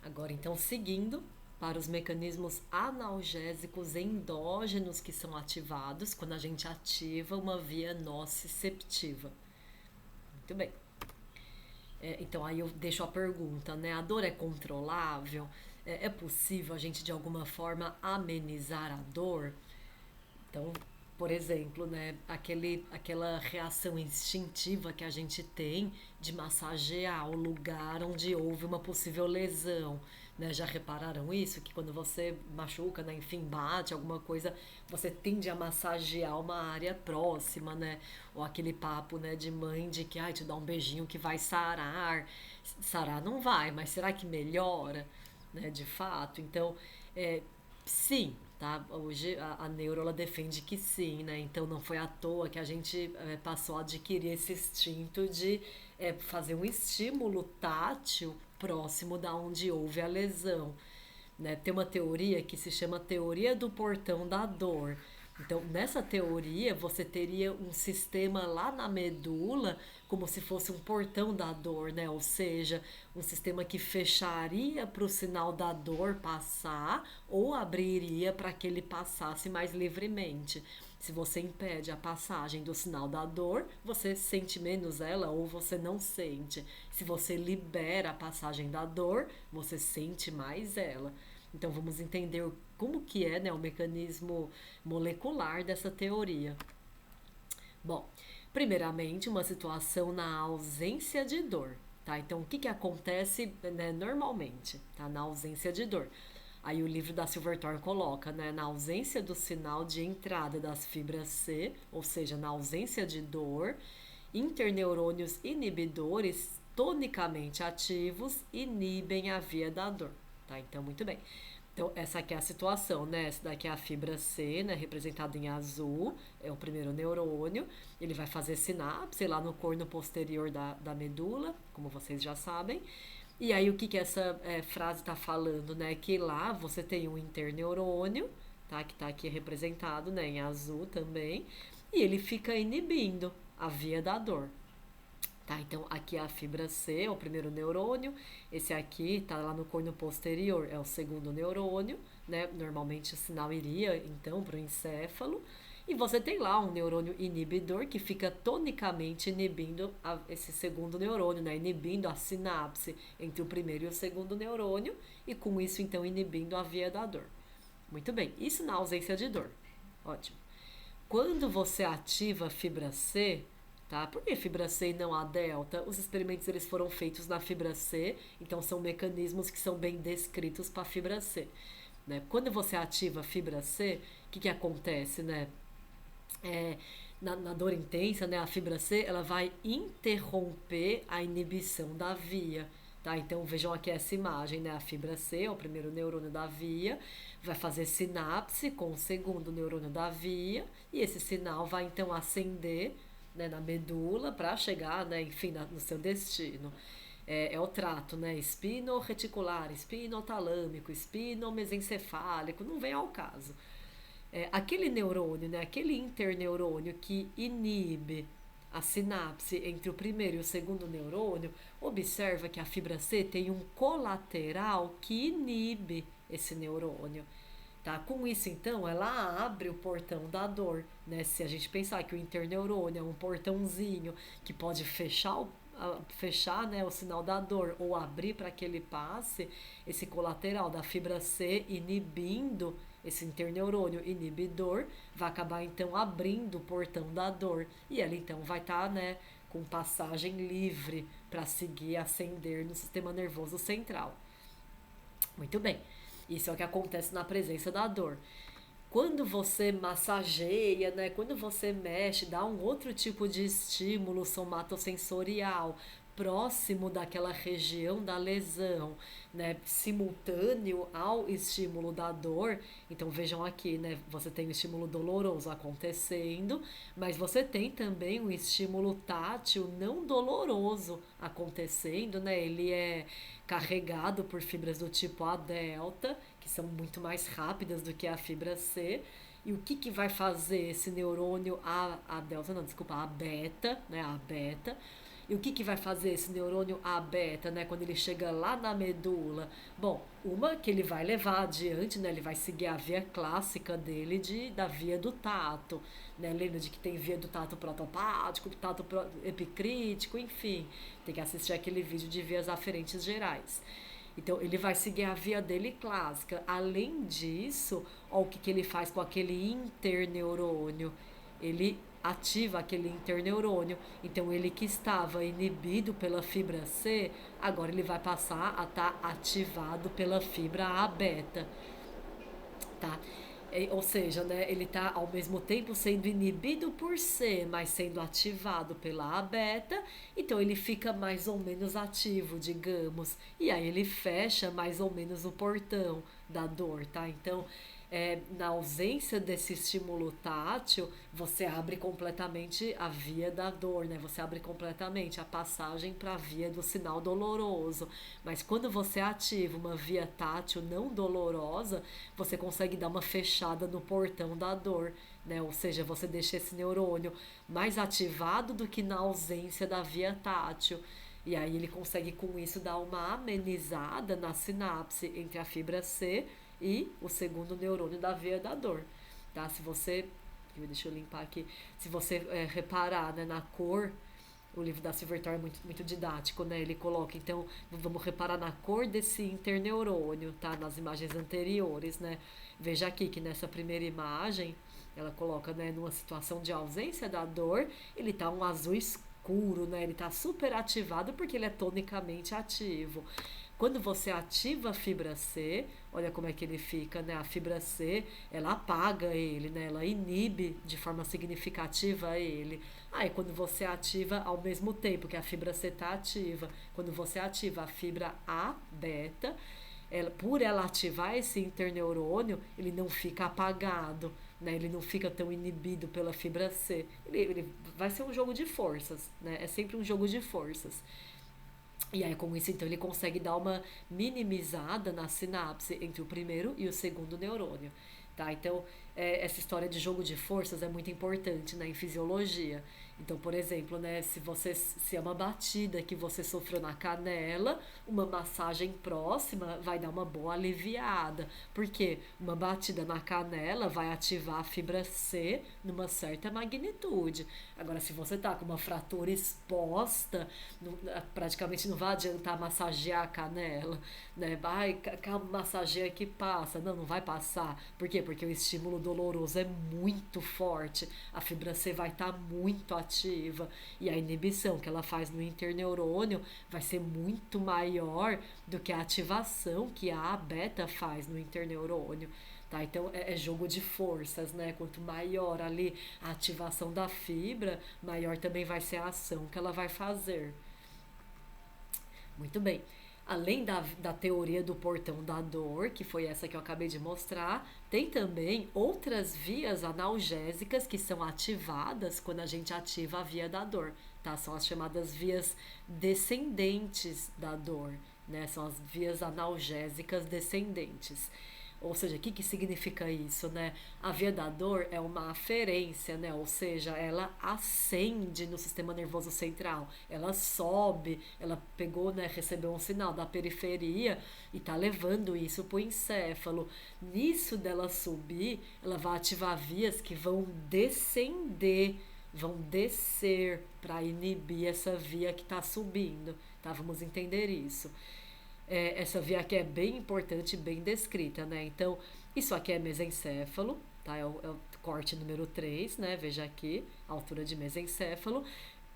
Agora, então, seguindo para os mecanismos analgésicos endógenos que são ativados quando a gente ativa uma via nociceptiva. Muito bem. Então, aí eu deixo a pergunta, né? A dor é controlável? É possível a gente, de alguma forma, amenizar a dor? Então, por exemplo, né, aquela reação instintiva que a gente tem de massagear o lugar onde houve uma possível lesão, né? Já repararam isso? Que quando você machuca, né, enfim, bate alguma coisa, você tende a massagear uma área próxima, né? Ou aquele papo, né, de mãe de que, ai, te dá um beijinho que vai sarar. Sarar não vai, mas será que melhora, né, de fato? Então, é, sim, tá? Hoje a neuro ela defende que sim, né? Então não foi à toa que a gente passou a adquirir esse instinto de fazer um estímulo tátil próximo da onde houve a lesão, né? Tem uma teoria que se chama teoria do portão da dor. Então, nessa teoria, você teria um sistema lá na medula, como se fosse um portão da dor, né? Ou seja, um sistema que fecharia para o sinal da dor passar ou abriria para que ele passasse mais livremente. Se você impede a passagem do sinal da dor, você sente menos ela ou você não sente. Se você libera a passagem da dor, você sente mais ela. Então vamos entender como que é, né, o mecanismo molecular dessa teoria. Bom, primeiramente uma situação na ausência de dor, tá? Então o que acontece, né, normalmente, tá? Na ausência de dor. Aí o livro da Silverthorne coloca, né, na ausência do sinal de entrada das fibras C, ou seja, na ausência de dor, interneurônios inibidores tonicamente ativos inibem a via da dor, tá? Então, muito bem. Então, essa aqui é a situação, né? Essa daqui é a fibra C, né? Representada em azul, é o primeiro neurônio. Ele vai fazer sinapse lá no corno posterior da medula, como vocês já sabem. E aí, o que essa frase está falando, né? Que lá você tem um interneurônio, tá? Que está aqui representado, né? Em azul também. E ele fica inibindo a via da dor. Tá, então aqui é a fibra C, é o primeiro neurônio. Esse aqui tá lá no corno posterior, é o segundo neurônio, né? Normalmente o sinal iria então para o encéfalo. E você tem lá um neurônio inibidor que fica tonicamente inibindo esse segundo neurônio, né? Inibindo a sinapse entre o primeiro e o segundo neurônio, e com isso então inibindo a via da dor. Muito bem, isso na ausência de dor. Ótimo. Quando você ativa a fibra C, tá? Por que fibra C e não a delta? Os experimentos eles foram feitos na fibra C, então são mecanismos que são bem descritos para a fibra C. Né? Quando você ativa a fibra C, o que acontece, né? É, na dor intensa, né, a fibra C ela vai interromper a inibição da via. Tá? Então vejam aqui essa imagem, né? A fibra C, é o primeiro neurônio da via, vai fazer sinapse com o segundo neurônio da via, e esse sinal vai então acender, né, na medula para chegar, né, enfim, no seu destino. É o trato, né? Espino-reticular, espinotalâmico, espino-mesencefálico, não vem ao caso. Aquele neurônio, né, aquele interneurônio que inibe a sinapse entre o primeiro e o segundo neurônio, observa que a fibra C tem um colateral que inibe esse neurônio. Tá? Com isso, então, ela abre o portão da dor. Né? Se a gente pensar que o interneurônio é um portãozinho que pode fechar, né, o sinal da dor ou abrir para que ele passe, esse colateral da fibra C inibindo esse interneurônio inibidor vai acabar então abrindo o portão da dor e ela então vai estar, né, com passagem livre para seguir ascender no sistema nervoso central. Muito bem. Isso é o que acontece na presença da dor. Quando você massageia, né, quando você mexe, dá um outro tipo de estímulo somatosensorial próximo daquela região da lesão, né, simultâneo ao estímulo da dor. Então vejam aqui, né, você tem um estímulo doloroso acontecendo, mas você tem também um estímulo tátil não doloroso acontecendo, né? Ele é carregado por fibras do tipo A delta, que são muito mais rápidas do que a fibra C. E o que vai fazer esse neurônio a delta, não, desculpa, a beta, né, a beta, E o que, que vai fazer esse neurônio A beta, né, quando ele chega lá na medula? Bom, uma que ele vai levar adiante, né, ele vai seguir a via clássica dele da via do tato, né? Lembra de que tem via do tato protopático, epicrítico, enfim. Tem que assistir aquele vídeo de vias aferentes gerais. Então, ele vai seguir a via dele clássica. Além disso, ó, o que, que ele faz com aquele interneurônio? Ele ativa aquele interneurônio. Então, ele que estava inibido pela fibra C, agora ele vai passar a estar ativado pela fibra A beta, tá? Ou seja, né, ele está ao mesmo tempo sendo inibido por C, mas sendo ativado pela A beta, então ele fica mais ou menos ativo, digamos, e aí ele fecha mais ou menos o portão da dor, tá? Então, na ausência desse estímulo tátil, você abre completamente a via da dor, né? Você abre completamente a passagem para a via do sinal doloroso. Mas quando você ativa uma via tátil não dolorosa, você consegue dar uma fechada no portão da dor, né? Ou seja, você deixa esse neurônio mais ativado do que na ausência da via tátil. E aí ele consegue com isso dar uma amenizada na sinapse entre a fibra C e o segundo neurônio da via da dor, tá? Se você, deixa eu limpar aqui, se você reparar, né, na cor, o livro da Silverthorne é muito didático, né? Ele coloca, então, vamos reparar na cor desse interneurônio, tá? Nas imagens anteriores, né? Veja aqui que nessa primeira imagem, ela coloca, né, numa situação de ausência da dor, ele tá um azul escuro, né? Ele tá super ativado porque ele é tonicamente ativo. Quando você ativa a fibra C, olha como é que ele fica, né? A fibra C, ela apaga ele, né? Ela inibe de forma significativa ele. Aí quando você ativa ao mesmo tempo que a fibra C está ativa, quando você ativa a fibra A beta, por ela ativar esse interneurônio, ele não fica apagado, né? Ele não fica tão inibido pela fibra C. Ele vai ser um jogo de forças, né? É sempre um jogo de forças. E aí, com isso, então, ele consegue dar uma minimizada na sinapse entre o primeiro e o segundo neurônio, tá? Então, essa história de jogo de forças é muito importante, né, em fisiologia. Então, por exemplo, né, se é uma batida que você sofreu na canela, uma massagem próxima vai dar uma boa aliviada. Porque uma batida na canela vai ativar a fibra C numa certa magnitude. Agora, se você tá com uma fratura exposta, praticamente não vai adiantar massagear a canela, né? Vai, massageia que passa. Não vai passar. Por quê? Porque o estímulo doloroso é muito forte. A fibra C vai estar muito ativa. E a inibição que ela faz no interneurônio vai ser muito maior do que a ativação que a beta faz no interneurônio. Tá? Então é jogo de forças, né? Quanto maior ali a ativação da fibra, maior também vai ser a ação que ela vai fazer. Muito bem. Além da teoria do portão da dor, que foi essa que eu acabei de mostrar, tem também outras vias analgésicas que são ativadas quando a gente ativa a via da dor, tá? São as chamadas vias descendentes da dor, né? São as vias analgésicas descendentes. Ou seja, o que significa isso, né? A via da dor é uma aferência, né? Ou seja, ela ascende no sistema nervoso central, ela sobe, ela pegou, né, recebeu um sinal da periferia e tá levando isso pro encéfalo. Nisso dela subir, ela vai ativar vias que vão descer para inibir essa via que está subindo, tá? Vamos entender isso. Essa via aqui é bem importante, bem descrita, né? Então, isso aqui é mesencéfalo, tá? É o corte número 3, né? Veja aqui, a altura de mesencéfalo,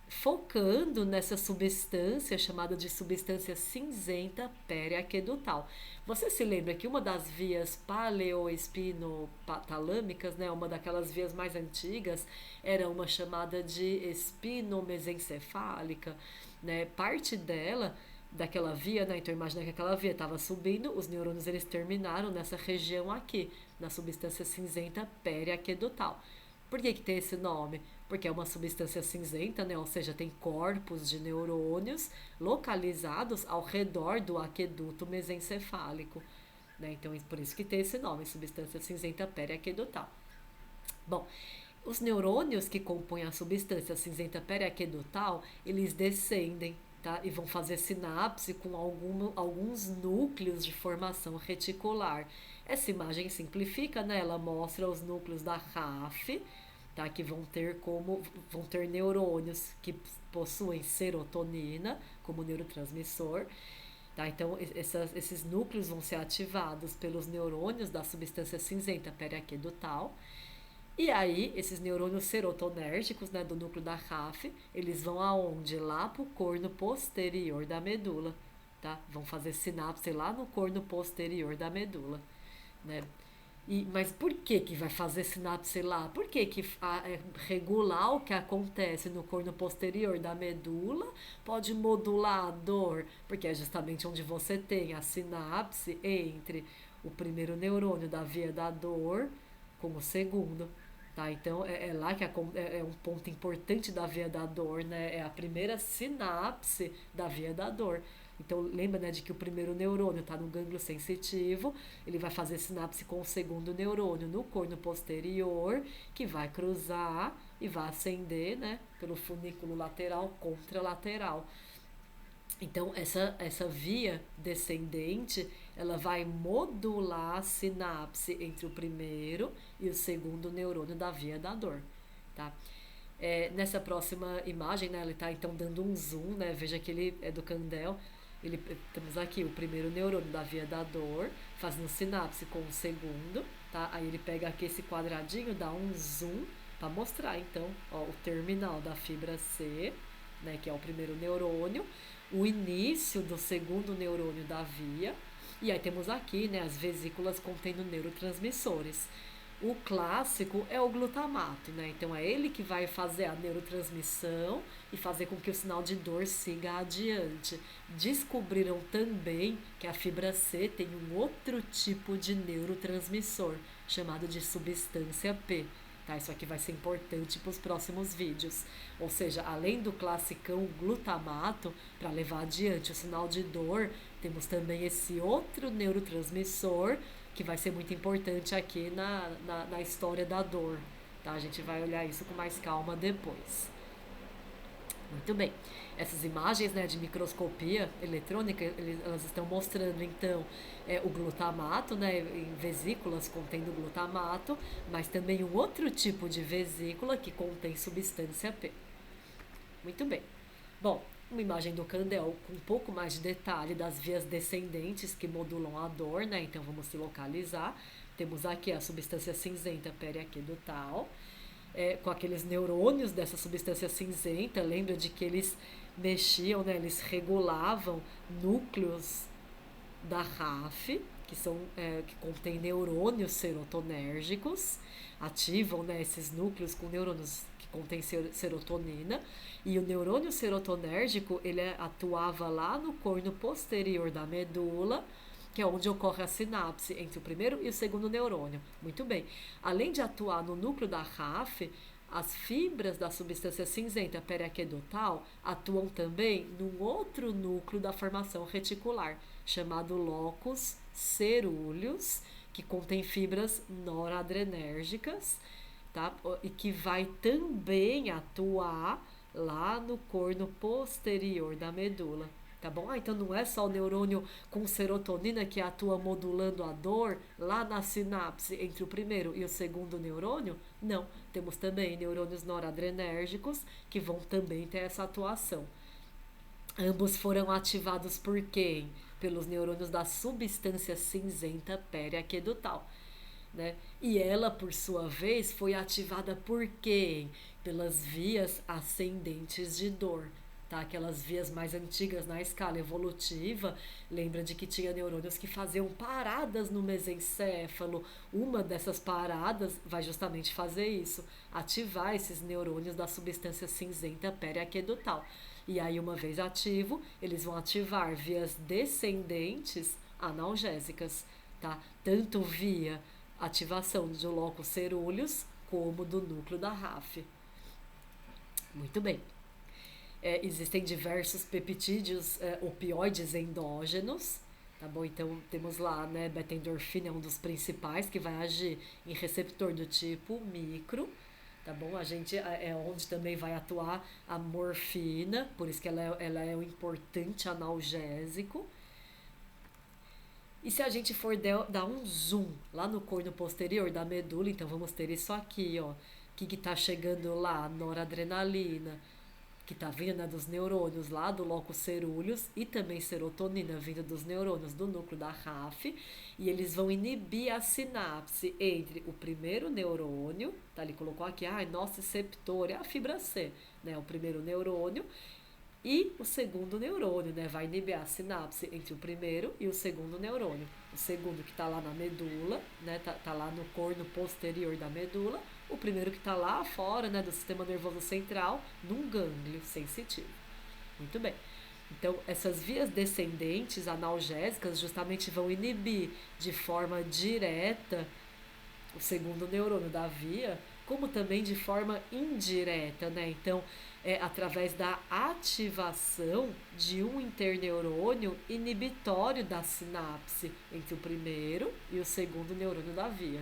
focando nessa substância chamada de substância cinzenta periaquedutal. Você se lembra que uma das vias paleoespinotalâmicas, né, uma daquelas vias mais antigas, era uma chamada de espinomesencefálica, né? Parte dela daquela via, né? Então imagina que aquela via estava subindo, os neurônios eles terminaram nessa região aqui, na substância cinzenta periaquedutal. Por que tem esse nome? Porque é uma substância cinzenta, né? Ou seja, tem corpos de neurônios localizados ao redor do aqueduto mesencefálico, né? Então por isso que tem esse nome, substância cinzenta periaquedutal. Bom, Os neurônios que compõem a substância cinzenta periaquedutal, eles descendem, tá? E vão fazer sinapse com alguns núcleos de formação reticular. Essa imagem simplifica, né? Ela mostra os núcleos da RAF, tá? Que vão ter neurônios que possuem serotonina como neurotransmissor. Tá? Então, esses núcleos vão ser ativados pelos neurônios da substância cinzenta periaquedutal. E aí, esses neurônios serotonérgicos, né, do núcleo da RAF, eles vão aonde? Lá pro corno posterior da medula, tá? Vão fazer sinapse lá no corno posterior da medula, né? Mas por que vai fazer sinapse lá? Por que regular o que acontece no corno posterior da medula pode modular a dor? Porque é justamente onde você tem a sinapse entre o primeiro neurônio da via da dor com o segundo. Tá, então é lá que é um ponto importante da via da dor, né? É a primeira sinapse da via da dor. Então lembra, né, de que o primeiro neurônio está no gânglio sensitivo, ele vai fazer sinapse com o segundo neurônio no corno posterior, que vai cruzar e vai ascender, né, pelo funículo lateral contralateral. Então, essa via descendente, ela vai modular a sinapse entre o primeiro e o segundo neurônio da via da dor, tá? Nessa próxima imagem, né, ele está então dando um zoom, né? Veja que ele é do Candel. Temos aqui o primeiro neurônio da via da dor, fazendo sinapse com o segundo, tá? Aí ele pega aqui esse quadradinho, dá um zoom para mostrar, então, ó, o terminal da fibra C, né, que é o primeiro neurônio, o início do segundo neurônio da via, e aí temos aqui, né, as vesículas contendo neurotransmissores. O clássico é o glutamato, né? Então é ele que vai fazer a neurotransmissão e fazer com que o sinal de dor siga adiante. Descobriram também que a fibra C tem um outro tipo de neurotransmissor, chamado de substância P. Tá, isso aqui vai ser importante para os próximos vídeos. Ou seja, além do classicão glutamato, para levar adiante o sinal de dor, temos também esse outro neurotransmissor que vai ser muito importante aqui na história da dor. Tá? A gente vai olhar isso com mais calma depois. Muito bem. Essas imagens, né, de microscopia eletrônica, elas estão mostrando então o glutamato, né, em vesículas contendo glutamato, mas também um outro tipo de vesícula que contém substância P. Muito bem. Bom, uma imagem do Candel com um pouco mais de detalhe das vias descendentes que modulam a dor, né? Então vamos se localizar. Temos aqui a substância cinzenta periaquedutal, com aqueles neurônios dessa substância cinzenta. Lembra de que eles mexiam, né? Eles regulavam núcleos da RAF, que contém neurônios serotonérgicos, ativam, né, esses núcleos com neurônios que contêm serotonina, e o neurônio serotonérgico ele atuava lá no corno posterior da medula, que é onde ocorre a sinapse entre o primeiro e o segundo neurônio. Muito bem. Além de atuar no núcleo da RAF, as fibras da substância cinzenta periaquedutal atuam também num outro núcleo da formação reticular, chamado locus cerúleus, que contém fibras noradrenérgicas, tá? E que vai também atuar lá no corno posterior da medula. Tá bom? Então não é só o neurônio com serotonina que atua modulando a dor lá na sinapse entre o primeiro e o segundo neurônio. Não, temos também neurônios noradrenérgicos que vão também ter essa atuação. Ambos foram ativados por quem? Pelos neurônios da substância cinzenta periaquedutal. Né? E ela, por sua vez, foi ativada por quem? Pelas vias ascendentes de dor. Tá? Aquelas vias mais antigas na escala evolutiva, lembra de que tinha neurônios que faziam paradas no mesencéfalo. Uma dessas paradas vai justamente fazer isso, ativar esses neurônios da substância cinzenta periaquedutal. E aí, uma vez ativo, eles vão ativar vias descendentes analgésicas, tá? Tanto via ativação do locus cerúleus como do núcleo da RAF. Muito bem. Existem diversos peptídeos opioides endógenos, tá bom? Então temos lá, né, beta-endorfina é um dos principais que vai agir em receptor do tipo micro, tá bom? A gente é onde também vai atuar a morfina, por isso que ela é um importante analgésico. E se a gente for dar um zoom lá no corno posterior da medula, então vamos ter isso aqui, ó. O que que tá chegando lá? Noradrenalina, que tá vindo, né, dos neurônios lá do locus cerúleus e também serotonina vindo dos neurônios do núcleo da RAF, e eles vão inibir a sinapse entre o primeiro neurônio, tá? Ele colocou aqui, nociceptor, é a fibra C, né? O primeiro neurônio e o segundo neurônio, né? Vai inibir a sinapse entre o primeiro e o segundo neurônio. O segundo que está lá na medula, né? Tá lá no corno posterior da medula. O primeiro que está lá fora, né? Do sistema nervoso central, num gânglio sensitivo. Muito bem. Então, essas vias descendentes analgésicas justamente vão inibir de forma direta o segundo neurônio da via, como também de forma indireta, né? Então, é através da ativação de um interneurônio inibitório da sinapse entre o primeiro e o segundo neurônio da via.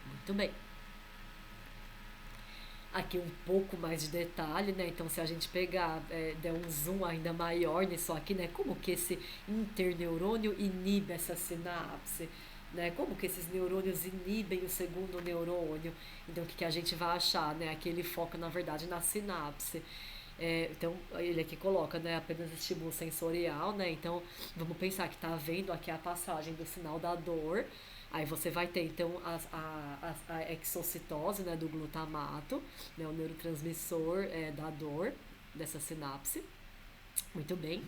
Muito bem. Aqui um pouco mais de detalhe, né? Então, se a gente pegar, der um zoom ainda maior nisso aqui, né? Como que esse interneurônio inibe essa sinapse? Né? Como que esses neurônios inibem o segundo neurônio? Então, o que a gente vai achar? Né? Aqui ele foca, na verdade, na sinapse. Então, ele aqui coloca, né, apenas estímulo sensorial, né? Então, vamos pensar que está havendo aqui a passagem do sinal da dor. Aí você vai ter, então, a exocitose, né, do glutamato, né, o neurotransmissor da dor, dessa sinapse. Muito bem.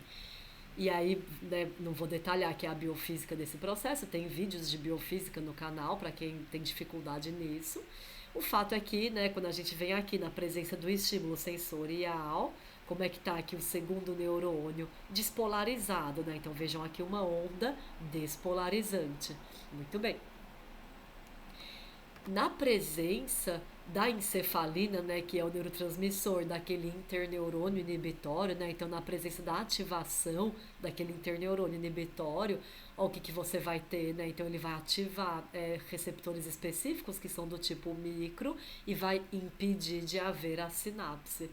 E aí, né, não vou detalhar aqui a biofísica desse processo, tem vídeos de biofísica no canal para quem tem dificuldade nisso. O fato é que, né, quando a gente vem aqui na presença do estímulo sensorial, como é que está aqui o segundo neurônio despolarizado, né? Então vejam aqui uma onda despolarizante. Muito bem. Na presença da encefalina, né, que é o neurotransmissor daquele interneurônio inibitório, né, então na presença da ativação daquele interneurônio inibitório, ó, o que você vai ter, né, então ele vai ativar receptores específicos que são do tipo micro e vai impedir de haver a sinapse.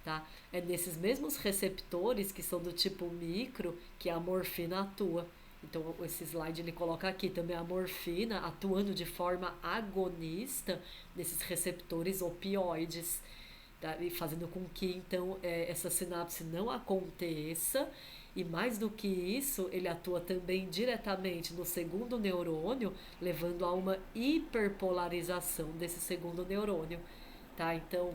Tá? É nesses mesmos receptores que são do tipo micro que a morfina atua. Então, esse slide ele coloca aqui também a morfina atuando de forma agonista nesses receptores opioides, tá? E fazendo com que, então, essa sinapse não aconteça. E mais do que isso, ele atua também diretamente no segundo neurônio, levando a uma hiperpolarização desse segundo neurônio. Tá? Então,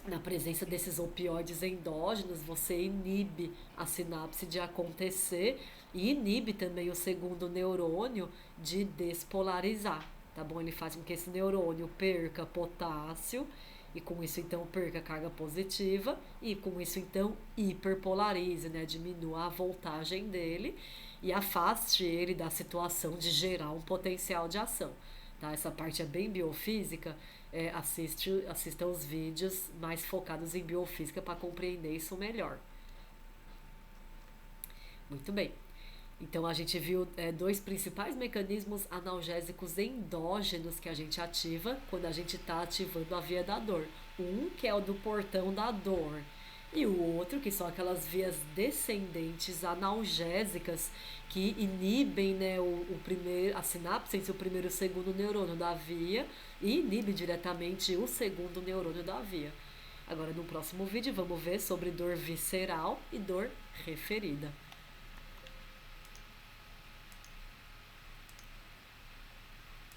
na presença desses opioides endógenos, você inibe a sinapse de acontecer e inibe também o segundo neurônio de despolarizar, tá bom? Ele faz com que esse neurônio perca potássio e com isso então perca carga positiva e com isso então hiperpolarize, né? Diminua a voltagem dele e afaste ele da situação de gerar um potencial de ação. Tá? Essa parte é bem biofísica, assista os vídeos mais focados em biofísica para compreender isso melhor. Muito bem. Então a gente viu dois principais mecanismos analgésicos endógenos que a gente ativa quando a gente está ativando a via da dor. Um que é o do portão da dor e o outro que são aquelas vias descendentes analgésicas que inibem, né, a sinapse entre o primeiro e o segundo neurônio da via e inibe diretamente o segundo neurônio da via. Agora no próximo vídeo vamos ver sobre dor visceral e dor referida.